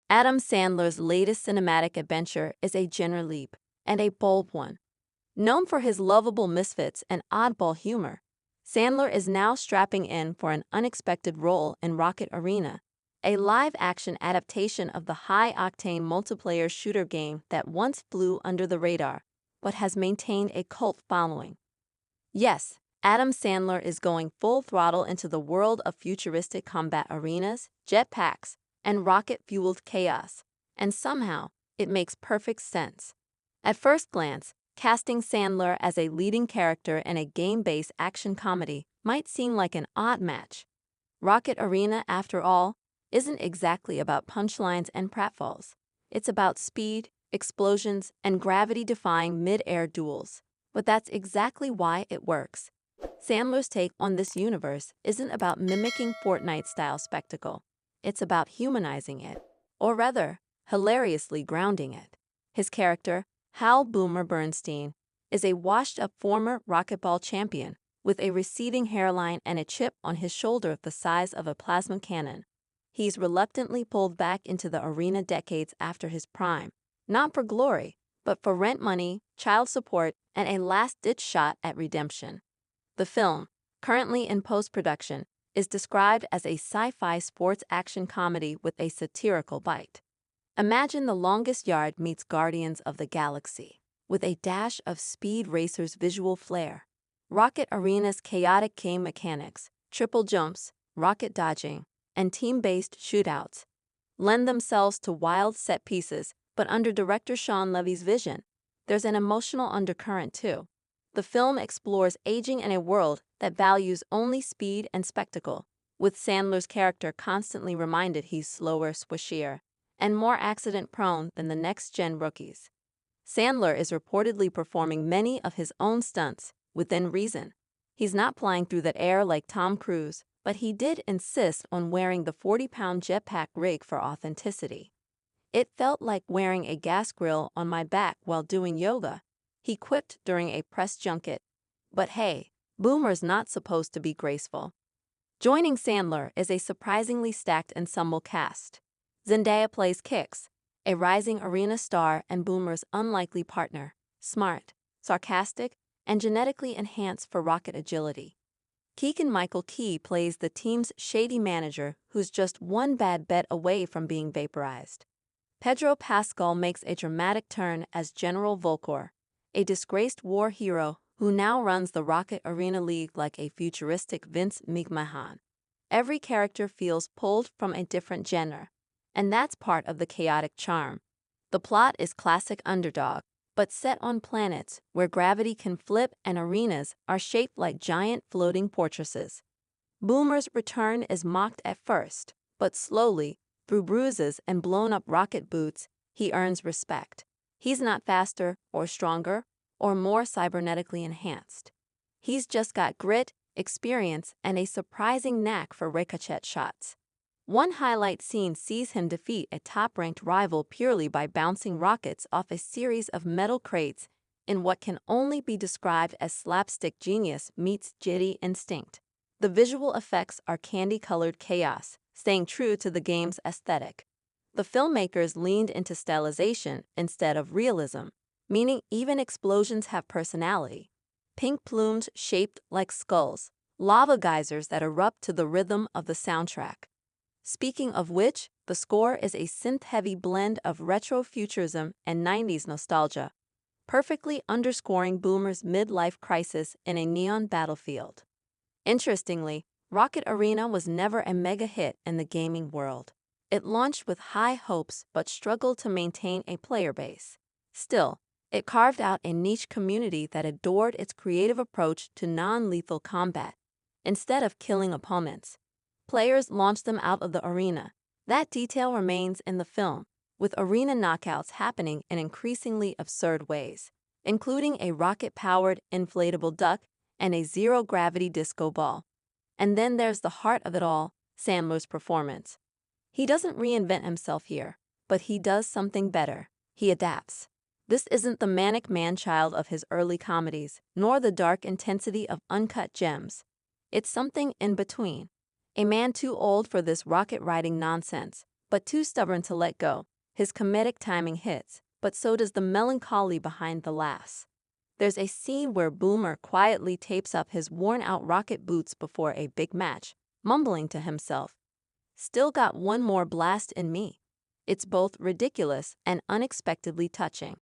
Adam Sandler's latest cinematic adventure is a genre leap, and a bold one. Known for his lovable misfits and oddball humor, Sandler is now strapping in for an unexpected role in Rocket Arena, a live-action adaptation of the high-octane multiplayer shooter game that once flew under the radar, but has maintained a cult following. Yes, Adam Sandler is going full throttle into the world of futuristic combat arenas, jetpacks, and rocket-fueled chaos, and somehow, it makes perfect sense. At first glance, casting Sandler as a leading character in a game-based action comedy might seem like an odd match. Rocket Arena, after all, isn't exactly about punchlines and pratfalls. It's about speed, explosions, and gravity-defying mid-air duels. But that's exactly why it works. Sandler's take on this universe isn't about mimicking Fortnite-style spectacle. It's about humanizing it, or rather, hilariously grounding it. His character, Hal Boomer Bernstein, is a washed-up former racquetball champion with a receding hairline and a chip on his shoulder the size of a plasma cannon. He's reluctantly pulled back into the arena decades after his prime, not for glory, but for rent money, child support, and a last-ditch shot at redemption. The film, currently in post-production, is described as a sci-fi sports action comedy with a satirical bite. Imagine The Longest Yard meets Guardians of the Galaxy, with a dash of Speed Racer's visual flair. Rocket Arena's chaotic game mechanics, triple jumps, rocket dodging, and team-based shootouts lend themselves to wild set pieces, but under director Sean Levy's vision, there's an emotional undercurrent too. The film explores aging in a world that values only speed and spectacle, with Sandler's character constantly reminded he's slower, swishier, and more accident-prone than the next-gen rookies. Sandler is reportedly performing many of his own stunts, within reason. He's not flying through that air like Tom Cruise, but he did insist on wearing the 40-pound jetpack rig for authenticity. "It felt like wearing a gas grill on my back while doing yoga," he quipped during a press junket. But hey, Boomer's not supposed to be graceful. Joining Sandler is a surprisingly stacked ensemble cast. Zendaya plays Kix, a rising arena star and Boomer's unlikely partner, smart, sarcastic, and genetically enhanced for rocket agility. Keegan-Michael Key plays the team's shady manager who's just one bad bet away from being vaporized. Pedro Pascal makes a dramatic turn as General Volcor, a disgraced war hero who now runs the Rocket Arena League like a futuristic Vince McMahon. Every character feels pulled from a different genre, and that's part of the chaotic charm. The plot is classic underdog, but set on planets where gravity can flip and arenas are shaped like giant floating fortresses. Boomer's return is mocked at first, but slowly, through bruises and blown-up rocket boots, he earns respect. He's not faster or stronger or more cybernetically enhanced. He's just got grit, experience, and a surprising knack for ricochet shots. One highlight scene sees him defeat a top-ranked rival purely by bouncing rockets off a series of metal crates in what can only be described as slapstick genius meets jitty instinct. The visual effects are candy-colored chaos, staying true to the game's aesthetic. The filmmakers leaned into stylization instead of realism, meaning even explosions have personality. Pink plumes shaped like skulls, lava geysers that erupt to the rhythm of the soundtrack. Speaking of which, the score is a synth-heavy blend of retro-futurism and 90s nostalgia, perfectly underscoring Boomer's midlife crisis in a neon battlefield. Interestingly, Rocket Arena was never a mega hit in the gaming world. It launched with high hopes but struggled to maintain a player base. Still, it carved out a niche community that adored its creative approach to non-lethal combat. Instead of killing opponents, players launched them out of the arena. That detail remains in the film, with arena knockouts happening in increasingly absurd ways, including a rocket-powered inflatable duck and a zero-gravity disco ball. And then there's the heart of it all, Sandler's performance. He doesn't reinvent himself here, but he does something better. He adapts. This isn't the manic man-child of his early comedies, nor the dark intensity of Uncut Gems. It's something in between. A man too old for this rocket-riding nonsense, but too stubborn to let go. His comedic timing hits, but so does the melancholy behind the laughs. There's a scene where Boomer quietly tapes up his worn-out rocket boots before a big match, mumbling to himself, "Still got one more blast in me." It's both ridiculous and unexpectedly touching.